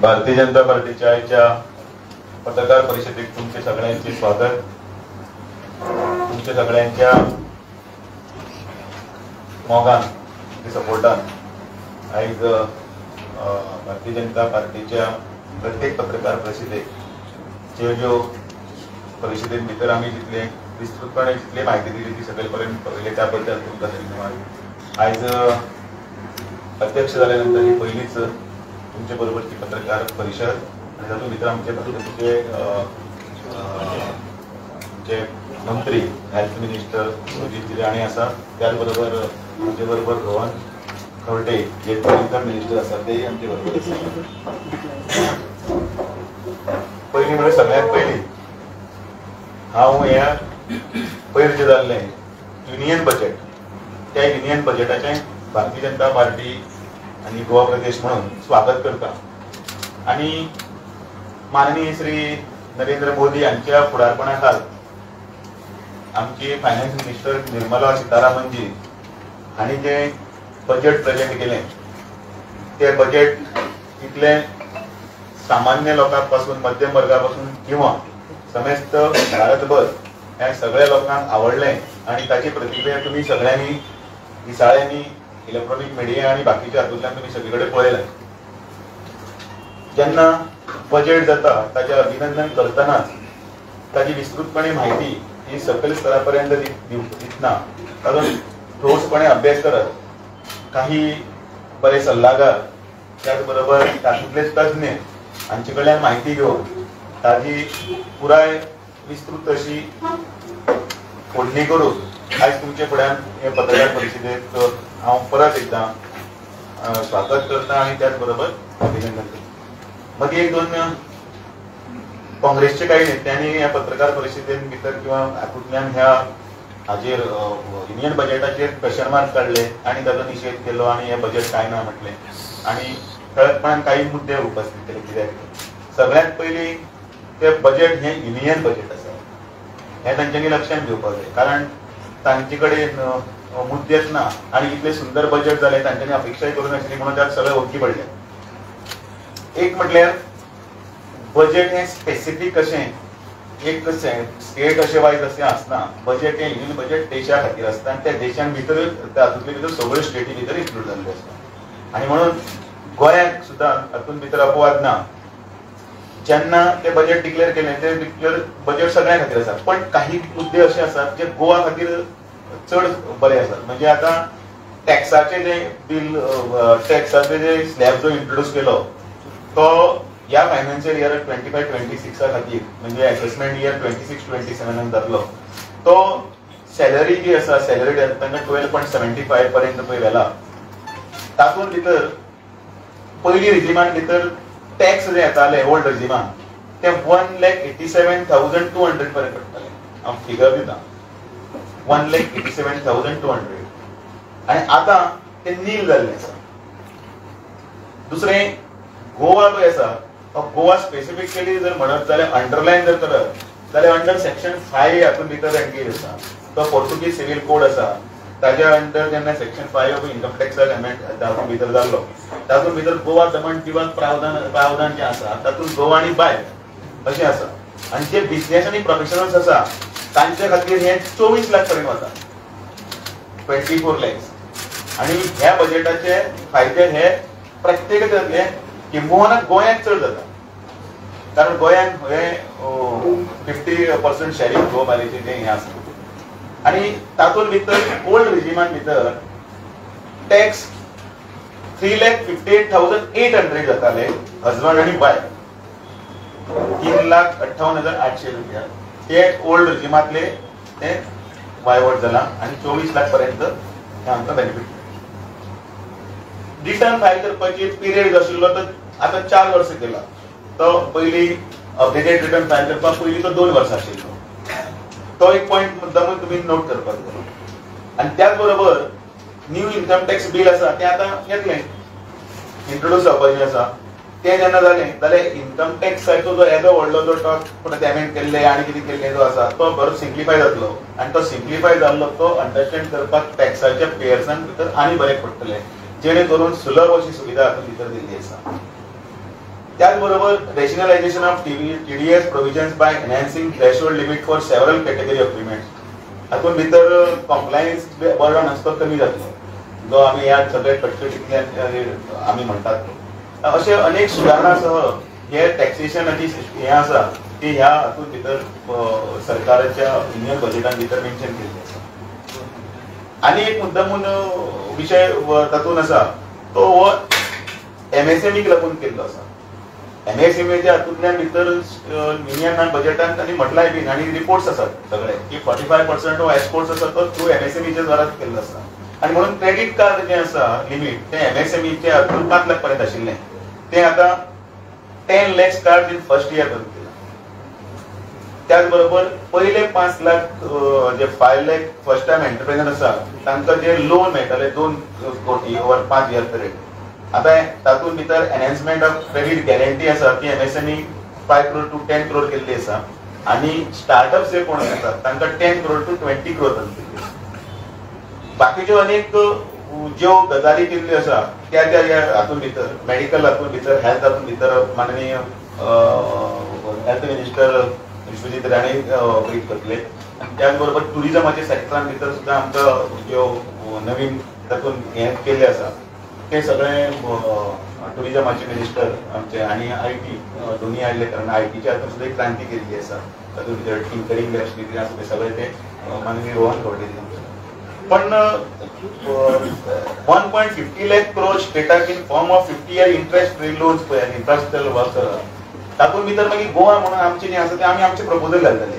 भारतीय जनता पार्टीच्या आजच्या पत्रकार परिषदेत तुमचे सगळ्यांचे स्वागत. तुमच्या सगळ्यांच्या मोगान सपोर्टान आज भारतीय जनता पार्टीच्या प्रत्येक पत्रकार परिषदेत ज्यो परिषदेत भितर आम्ही जितले विस्तृतपणे जितली माहिती दिली ती सगळेपर्यंत पहिले त्याबद्दल तुमचा धन्यवाद. आज अध्यक्ष झाल्यानंतर ही पहिलीच तुमच्या बरोबरची पत्रकार परिषद आणि तातूंत भितर आमचे तुमचे मंत्री हेल्थ मिनिस्टर सुजीत जिरे आणि आसा, त्याच बरोबर आमचे बरोबर रोहन खंवटे जे इन्कम मिनिस्टर आसा ते आमचे बरोबर आसा. पहिली म्हणजे सगळ्यात पहिली हांव ह्या पयर जे जाल्लें युनियन बजेट त्या युनियन बजेटाचें भारतीय जनता पार्टी आणि गोवा प्रदेश म्हणून स्वागत करता आणि माननीय श्री नरेंद्र मोदी यांच्या फुडारपणाखाल आमची फायनान्स मिनिस्टर निर्मला सीतारामन जी हांणी जे बजेट प्रेजेंट केलें ते बजेट इतले सामान्य लोकांपासून मध्यम वर्गापासून किंवा समेस्त भारतभर ह्या सगळ्या लोकांक आवडलें आणि ताची प्रतिक्रिया तुम्ही सगळ्यांनी दिसाळ्यांनी इलेक्ट्रॉनिक मिडिया आणि बाकीच्या हातूंतल्यान तुम्ही सगळीकडे पळयलें. जेन्ना बजेट जाता ताचें अभिनंदन करतनाच ताची विस्तृतपणे म्हायती ही सकल स्तरापर्यंत दितना तातूंत ठोसपणे अभ्यास करत काही बरे सल्लागार त्याच बरोबर तातूंतलेच तज्ञ हांचे कडल्यान म्हायती घेवन ताची पुराय विस्तृत अशी फोडणी करून आज तुमचे फुड्यान हे पत्रकार परिषदेत हांव परत एकदां स्वागत करता आणि त्याच बरोबर अभिनंदन करता. मदीं एक दोन काँग्रेसचे काही नेत्यांनी ह्या पत्रकार परिषदेन भितर किंवा हातूंतल्यान ह्या हाजेर युनियन बजेटाचेर क्वेश्चन मार्क काडले आणि ताचो निशेध केलो आणि हे बजेट काय ना म्हटलें आणि ठळकपणान काही मुद्दे उपस्थित केले. कित्याक सगळ्यात पयलीं ते बजेट हे युनियन बजेट आसा हे तांच्यांनी लक्षांत घेवपाक जाय, कारण तांचे कडेन मुद्देच ना आणि इतले सुंदर बजेट जाले तांच्यांनी अपेक्षाय करूं नाशिल्ली म्हणून त्यात सगळे ओग्गी पडले. एक म्हटल्यार बजेट हे स्पेसिफीक अशें एक स्टेट अशें वायज अशें आसना. बजेट हे युनियन बजेट देशा खातीर आसता आणि त्या देशान भितर तातूंतले भितर सगळ्यो स्टेटी भितर इन्क्लूड जाल्ले आसता आणि म्हणून गोंयाक सुद्दां हातूंत भितर अपवाद ना. जेन्ना ते बजेट डिक्लेअर केलें ते डिक्लेअर बजेट सगळ्यां खातीर आसा, पण काही मुद्दे असे आसात जे गोवा खातीर चड बरे आसात. म्हणजे आता टॅक्साचे जे बिल टॅक्साचे जे स्लॅब जो इंट्रोड्यूस केलो तो ह्या फायनान्शियल इयर 25-26 खातीर म्हणजे असेसमेंट इयर 26-27 जातलो. तो सॅलरी जी आसा सॅलरी तांकां 12.75 पर्यंत पळय व्हेला. तातूंत भितर पयली रिजिमान भितर टॅक्स जे येताले ओल्ड रिजिमान ते 1,87,200 पर्यंत पडटाले. हांव फिगर दिता 1,87,200 आणि आता ते नील जाल्ले आसा. दुसरें गोवा पळय आसा तो गोवा स्पेसिफिकली जर म्हणत जाल्यार अंडरलायन जर करत जाल्यार अंडर सेक्शन 5 हातूंत भितर एंट्री आसा. तो पोर्तुगीज सिव्हिल कोड आसा ताज्या अंडर जेन्ना section 5 of income tax amendment तातूंत भितर जाल्लो तातूंत भितर गोवा दमन दिवान प्रावधान जे आसा तातूंत गोवा आनी बाय अशें आसा आणि जे बिझनेस आणि प्रोफेशनल्स आसा तांचे खातीर हे 24 लाख पर्यंत वता 24 lakhs आणि ह्या बजेटाचे फायदे हे प्रत्येकाचे किंबहुना गोंयाक चड जाता, कारण गोंयाक हे 50% शेअरिंग गो बायलेचे जे हे आसा आणि तातूंत भितर ओल्ड रिजिमान भितर टॅक्स 3,58,800 जाताले हजबंड आणि बाय 3,58,800 रुपया. ते ओल्ड रिजिमांतले ते वायवट जाला आणि 24 लाख पर्यंत आमकां बेनिफिट. रिटर्न फायल करपाची पिरियड जो आशिल्लो तो आता 4 वर्सां केला. तो पयली अपडेटेड रिटर्न फायल करपाक पयली तो 2 वर्सां आशिल्लो. तो एक पॉइंट मुद्दामून तुम्ही नोट करपाक जाय. आणि त्याच बरोबर न्यू इन्कम टॅक्स बिल आसा ते आता येतलें इंट्रोड्यूस जावपाचें आसा. ते जेन्ना जालें जाल्यार इन्कम टॅक्साचो जो येदो व्हडलो जो टॉप पेमेंट केल्ले आनी कितें केल्ले जो आसा तो बरो सिम्प्लिफाय जातलो आणि तो सिम्प्लिफाय जाल्लो तो अंडरस्टँड करपाक टॅक्साच्या पेयर्सांक भितर आनी बरें पडटलें जेणे करून सुलभ अशी सुविधा हातूंत भितर दिल्ली आसा. त्याचबरोबर rationalisation of TDS provisions by enhancing threshold limit for several category of payments. हातूंत भितर कॉम्प्लायन्स बर्डन आसता कमी जातलो, जो आमी ह्या सगळे कटकटींतल्यान आमी म्हणटात. अशे अनेक सुदारणा सह हे टॅक्सेशनाची हे आसा ती ह्या हातूंत भितर सरकाराच्या युनियन बजेटान भितर मेन्शन केल्ली आसा. आनी एक मुद्दामून विशय तातूंत आसा तो हो MSMEक लागून केल्लो आसा. MSMEच्या हातूंतल्यान भितर युनियन बजेटान तांणी म्हटलाय बीन आनी रिपोर्ट्स आसात सगळे की 45% ऑफ एक्सपोर्ट्स आसा तो थ्रू MSMEच्या द्वाराच केल्लो आसा. आनी म्हणून क्रेडीट कार्ड जें आसा लिमीट तें MSMEचे हातूंत 5 लाख पर्यंत आशिल्लें तें आतां 10 lakhs card in first year करून केला. त्याचबरोबर पहिले 5 लाख जे 5 लाख फर्स्ट टाइम एंटरप्रेन्योर आसा तांकां जे लोन मेळटले 2 कोटी ओवर 5 इयर पिरियड. आता तातूंत भितर एनहान्समेंट ऑफ क्रेडीट गॅरंटी आसा ती MSME 5 crore to 10 crore केल्ली आसा. आनी स्टार्टअप्स जे कोण आसात तांकां 10 crore to 20 crore केल्ली आसा. बाकीच्यो अनेक ज्यो गजाली केल्ल्यो आसा त्या हातूंत भितर मेडिकल हातूंत भितर हेल्थ हातूंत भितर माननीय health minister Vishwajit Rane brief करतले. त्याच बरोबर टुरिजमाच्या सेक्टरान भितर सुद्दां आमकां ज्यो नवीन तातूंत हे केल्ले आसा ते सगळे टुरिजमाचे मिनिस्टर आमचे आनी IT दोनी आयिल्ले कारण ITच्या हातूंत सुद्दां एक क्रांती केल्ली आसा. तातूंत भितर टिंकरिंग लॅब्स कितें आसा ते सगळे ते माननीय रोहन खंवटे. पण 1.50 lakh crore स्टेटाक in form of 50 year interest free loans पळय इन्फ्रास्ट्रक्चर वर्क तातूंत भितर मागीर गोवा म्हणून आमचे न्ही आसा ते आमी आमचे प्रपोजल घालतले.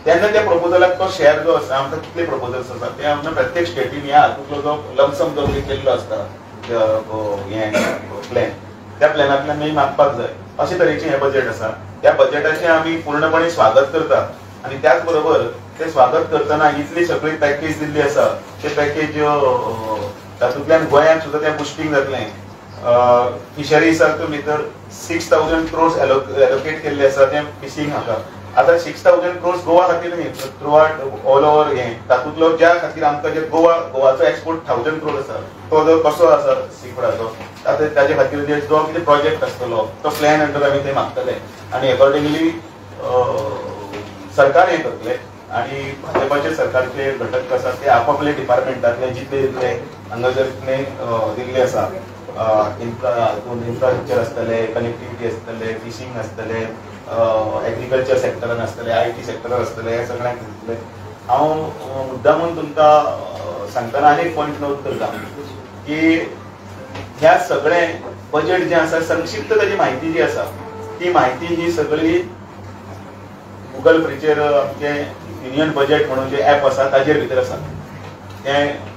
तेन्ना त्या प्रपोजलाक तो शेअर जो आसा आमकां कितले प्रपोजल्स आसा ते आमकां प्रत्येक स्टेटीन ह्या हातूंतलो जो लमसम जो केल्लो आसता हे प्लॅन त्या प्लॅनांतल्यान मागीर मागपाक जाय. अशे तरेचें हें बजेट आसा. त्या बजेटाचें आमी पूर्णपणे स्वागत करतात. आनी त्याच बरोबर ते स्वागत करतना इतली सगळी पॅकेज दिल्ली आसा ते पॅकेज तातूंतल्यान गोंयांत सुद्दां तें बुस्टिंग जातलें. फिशरीजाक भितर 6000 crores एलोकेट केल्ले आसा तें फिशिंग हाका. आतां 6000 crores गोवा खातीर न्ही थ्रू आउट ऑल ओव्हर हें तातूंतलो ज्या खातीर आमकां जे गोवाचो एक्सपोर्ट 1000 crore आसा तो जो कसो आसा सीफुडाचो आतां ताचे खातीर जे जो कितें प्रोजेक्ट आसतलो तो प्लॅन अंडर आमी ते मागतले आनी अकॉर्डिंगली सरकार हें करतले. आनी भाजपाचे सरकारचे घटक आसा ते आपापले डिपार्टमेंटांतले जितले जितले हांगा जर दिल्ले आसा इन्फ्रास्ट्रक्चर आसतले, कनेक्टिविटी आसतले, फिशिंग आसतले, एग्रीकल्चर सेक्टरान आसतले, IT सेक्टरान आसतले, हे सगळ्यांक दितले. हांव मुद्दामून तुमकां सांगतना आनीक पॉयंट नोट करता की ह्या सगळें बजेट जें आसा संक्षिप्त ताची म्हायती जी आसा ती म्हायती ही सगळी गुगल फ्रीचेर आमचे युनियन बजेट म्हणून जे ऍप आसा ताजेर भितर आसा. तें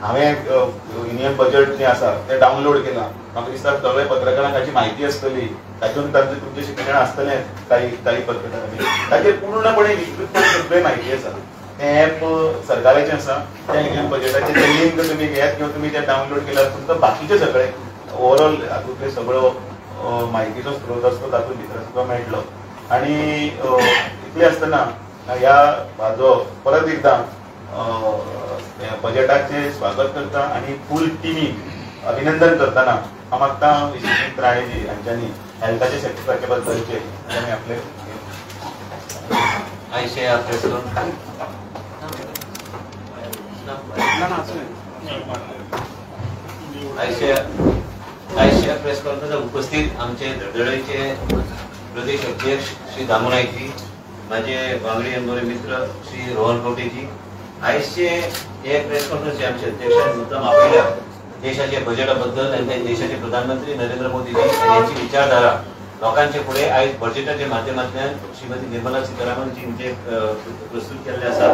हांवें युनियन बजेट जें आसा तें डावनलोड केलां. म्हाका दिसता सगळे पत्रकारांक हाची म्हायती आसतली. तातूंत तुमचें शिक्षण आसतलें काही पत्रकारांनी ताचेर पूर्णपणे विस्तृत सगळी म्हायती आसा. तें ऍप सरकाराचें आसा. त्या युनियन बजेटाचें तें लिंक तुमी घेयात किंवा तुमी तें डावनलोड केल्यार तुमकां बाकीचें सगळें ओवरऑल हातूंतले सगळो म्हायतीचो स्त्रोत आसतो तातूंत भितर तुमकां मेळटलो. आनी इतलें आसतना ह्या हाजो परत एकदां बजेटाचे स्वागत करता आनी फूल टिमीक अभिनंदन करतना हांव मागता विश्वजीत राणेजी हांच्यांनी हेल्थाच्या सेक्टराचे बद्दलचे तांणी आपले आयशिया प्रेस कॉन्फरन्सात उपस्थित आमचे धडधडीचे प्रदेश अध्यक्ष श्री दामू नाईकजी, माझे वांगडी अंगोरे मित्र श्री रोहन खंवटेजी, आयचे हे प्रेस कॉन्फरन्सचे आमचे अध्यक्षांनी मुद्दाम आपल्या देशाच्या बजेटाबद्दल आणि देशाचे प्रधानमंत्री नरेंद्र मोदीजी यांची विचारधारा लोकांचे पुढे आयज बजेटाच्या माध्यमांतल्यान श्रीमती निर्मला सीतारामनजी जे प्रस्तुत केल्ले आसा.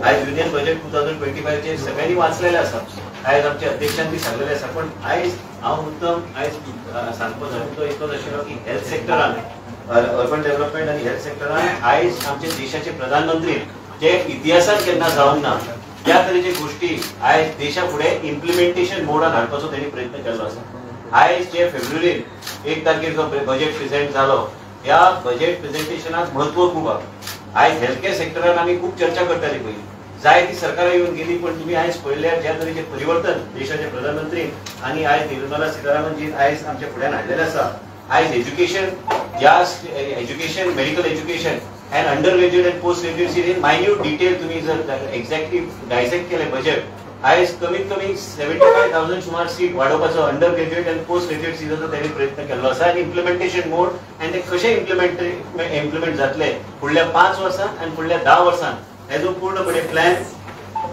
आयज युनियन बजेट 2025 चे सगळ्यांनी वाचलेले आसा. आयज आमच्या अध्यक्षांनी सांगलेले आसा. पण आयज हांव मुद्दाम आयज सांगपाचो मुद्दो इतलोच आशिल्लो की हेल्थ सेक्टरान अर्बन डेव्हलपमेंट आणि हेल्थ सेक्टरान आयज आमचे देशाचे प्रधानमंत्री जे इतिहासात केन्ना जावन ना त्या तरेचे गोष्टी आयज देशा फुडें इम्प्लिमेंटेशन मोडान हाडपाचो त्यांनी प्रयत्न केल्लो आसा. आयज जे फेब्रुवारीन 1 तारखेर जो बजेट प्रेझेंट जालो ह्या बजेट प्रेझेंटेशनाक म्हत्व खूब आसा. आयज हेल्थ केअर सेक्टरान आमी खूब चर्चा करताली पयलीं जाय ती सरकारां येवन गेली. पण तुम्ही आयज पळयल्यार ज्या तरेचे परिवर्तन देशाचे प्रधानमंत्री आणि आयज निर्मला सीतारामनजी आयज आमच्या फुड्यान हाडलेले आसा आयज education medical education and under graduate and post graduate in minute detail तुम्ही जर एक्झॅक्टली डायसेक्ट केले बजेट आयज कमीत कमी 75,000 सुमार सीट वाडोवपाचो undergraduate and postgraduate सीटाचो त्यांनी प्रयत्न केल्लो आसा आनी इम्प्लिमेंटेशन मोड आनी ते कशे इम्प्लिमेंट जातले फुडल्या 5 वर्सांत आनी फुडल्या 10 वर्सांत हेजो पूर्णपणे प्लॅन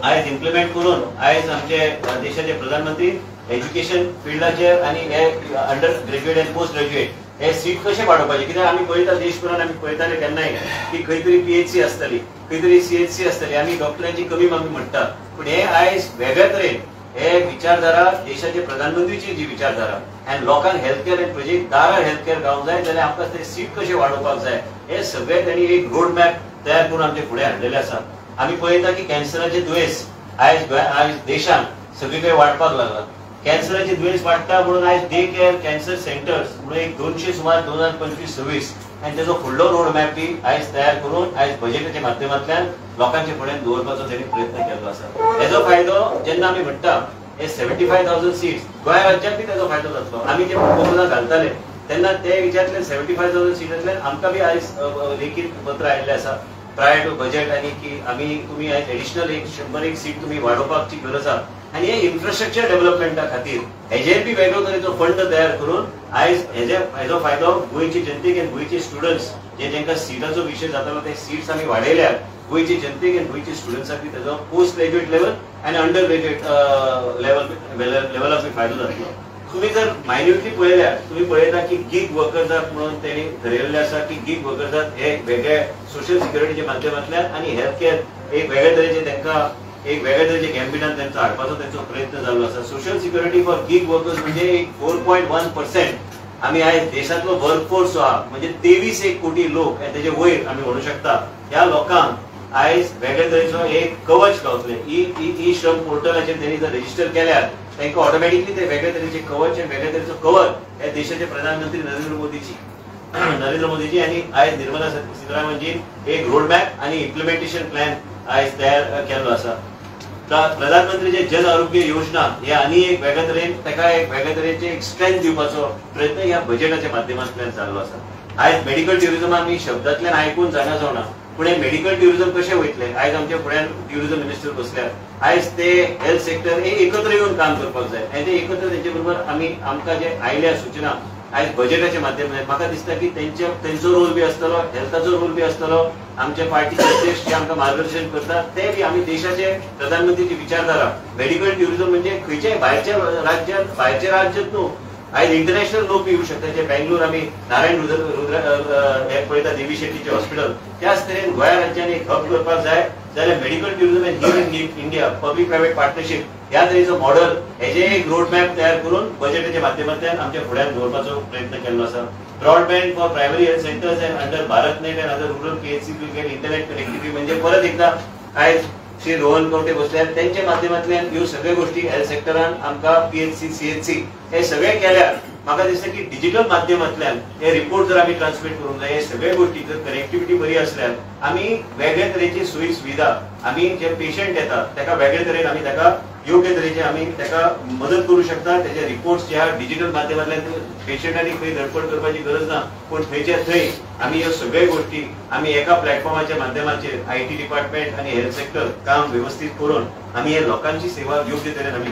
आयज इम्प्लिमेंट करून आयज आमचे देशाचे प्रधानमंत्री एज्युकेशन फिल्डाचेर आनी हे under graduate and post graduate हे सीट कशे वाडोवपाचे कित्याक आमी पळयता देशभरान आमी पळयताले केन्नाय की खंय तरी PHC आसतली खंय तरी CHC आसतली आमी डॉक्टरांची कमी आमी म्हणटा पण हे आयज वेगळ्या तरेन हे विचारधारा देशाचे प्रधानमंत्रीची जी विचारधारा आनी लोकांक हेल्थ केअर आनी प्रजेक दारार हेल्थ केअर गावंक जाय जाल्यार आमकां ते सीट कशे वाडोवपाक जाय हे सगळे त्यांनी एक रोड मॅप तयार करून आमचे फुडें हाडलेले आसा आमी पळयता की कॅन्सराचे दुयेंस आयज देशान सगळीकडे वाडपाक लागला कॅन्सराचे दुयेंस वाडटा म्हणून आयज डे केअर कॅन्सर सेंटर्स म्हणून एक 200 सुमार 2025-26 आनी तेजो फुडलो रोड मॅप बी आयज तयार करून आयज बजेटाच्या माध्यमांतल्यान लोकांचे फुडें दवरपाचो त्यांनी प्रयत्न केल्लो आसा हेजो फायदो जेन्ना आमी म्हणटा हे 75,000 सीट्स गोंय राज्यात बी तेजो फायदो जातलो आमी जे प्रपोजलां घालताले तेन्ना ते विचारतले 75,000 सीटांतल्यान आमकां बी आयज लेखीत पत्र आयिल्लें आसा प्रायर टू बजेट आनी की तुम्ही आयज एडिशनल 100 सीट तुम्ही वाडोवपाची गरज आसा आनी हे इन्फ्रास्ट्रक्चर डेव्हलपमेंटा खातीर हेजेर बी वेगळो तरेचो फंड तयार करून आयज हेजो फायदो गोंयचे जनतेक आनी गोंयचे स्टुडंट्स जेंका सीटाचो विशय जातालो ते सीट्स आमी वाडयल्यात गोंयचे जनतेक आनी गोंयचे स्टुडंट्साक बी तेजो पोस्ट ग्रॅज्युएट लेवल आनी अंडर ग्रॅज्युएट लेवलाक बी फायदो जातलो तुम्ही जर मायन्युटली पळयल्यार तुम्ही पळयता की गीग वर्कर्साक म्हणून त्यांनी ठरयल्ले आसा की गीग वर्कर्साक हे वेगळे सोशल सिक्युरिटीच्या माध्यमांतल्यान आनी हेल्थ केअर एक वेगळे तरेचे तांकां एक वेगळे तरेचे गॅम्बिटान तांचो हाडपाचो तांचो प्रयत्न जाल्लो आसा social security for gig workers म्हणजे एक 4.1% आमी आयज देशांतलो वर्कफोर्स आहा म्हणजे 23 कोटी लोक आनी तेजे वयर आमी म्हणू शकता ह्या लोकांक आयज वेगळे तरेचो एक कवच गावतले ई श्रम पोर्टलाचेर त्यांनी जर रजिस्टर केल्यार तांकां ऑटोमॅटिकली ते वेगळे तरेचे कवच आनी वेगळे तरेचो कवर हे देशाचे प्रधानमंत्री नरेंद्र मोदीजी आनी आयज निर्मला सीतारामनजी एक रोड मॅप आनी इम्प्लिमेंटेशन प्लॅन आयज तयार केल्लो आसा प्रधानमंत्री जन आरोग्य योजना हे आनी एक वेगळ्या तरेन ताका एक वेगळ्या तरेचे एक स्ट्रेंथ दिवपाचो प्रयत्न ह्या बजेटाच्या माध्यमांतल्यान जाल्लो आसा आयज मेडिकल ट्युरिझम आमी शब्दांतल्यान आयकून जाणा पण मेडिकल ट्युरिझम कशें वयतले आयज आमच्या फुड्यान ट्युरिझम मिनिस्टर बसल्यार आयज ते हेल्थ सेक्टर एकत्र येवन काम करपाक जाय आनी ते एकत्र तेंचे बरोबर आमकां जे आयल्या सूचना आयज बजेटाच्या माध्यमांतल्यान म्हाका दिसता की तेंचो रोल बी आसतलो हेल्थाचो रोल बी आसतलो आमचे पार्टीचे अध्यक्ष जे आमकां मार्गदर्शन करतात ते बी आमी देशाचे प्रधानमंत्रीची विचारधारा मेडिकल ट्युरिझम म्हणजे खंयच्याय भायरच्या राज्यांत न्हू आयज इंटरनॅशनल लोक येऊ शकतात जे बेंगलोर आमी नारायण रुद्र पळयता देवी शेट्टीचे हॉस्पिटल त्याच तरेन गोंय राज्यान एक हब करपाक जाय जाल्यार medical tourism and heal in India public private partnership ह्या तरेचो मॉडेल हेजे एक रोड मॅप तयार करून बजेटाच्या माध्यमांतल्यान आमच्या फुड्यान दवरपाचो प्रयत्न केल्लो आसा broadband for primary health centres and under Bharat net and other rural PHC to get internet connectivity म्हणजे परत एकदा आयज श्री रोहन कवटे बसल्यार त्यांच्या माध्यमांतल्यान ह्यो सगळ्यो गोष्टी हेल्थ सेक्टरान आमकां PHC CHC हे सगळे केल्यार म्हाका दिसता की डिजिटल माध्यमांतल्यान हे रिपोर्ट जर आमी ट्रान्समिट करूंक जाय हे सगळे गोष्टी जर कनेक्टिव्हिटी बरी आसल्यार आमी वेगळे तरेची सोयी सुविधा आमी जे पेशंट येतात ताका वेगळे तरेन आमी ताका योग्य तरेचे आमी ताका मदत करू शकता तेजे रिपोर्ट्स जे आहा डिजिटल माध्यमांतल्यान पेशंटांनी खंय धडपड करपाची गरज ना पण थंयच्या थंय आमी ह्यो सगळ्यो गोष्टी आमी एका प्लॅटफॉर्माच्या माध्यमाचेर IT डिपार्टमेंट आनी हेल्थ सेक्टर काम व्यवस्थित करून आमी हे लोकांची सेवा योग्य तरेन आमी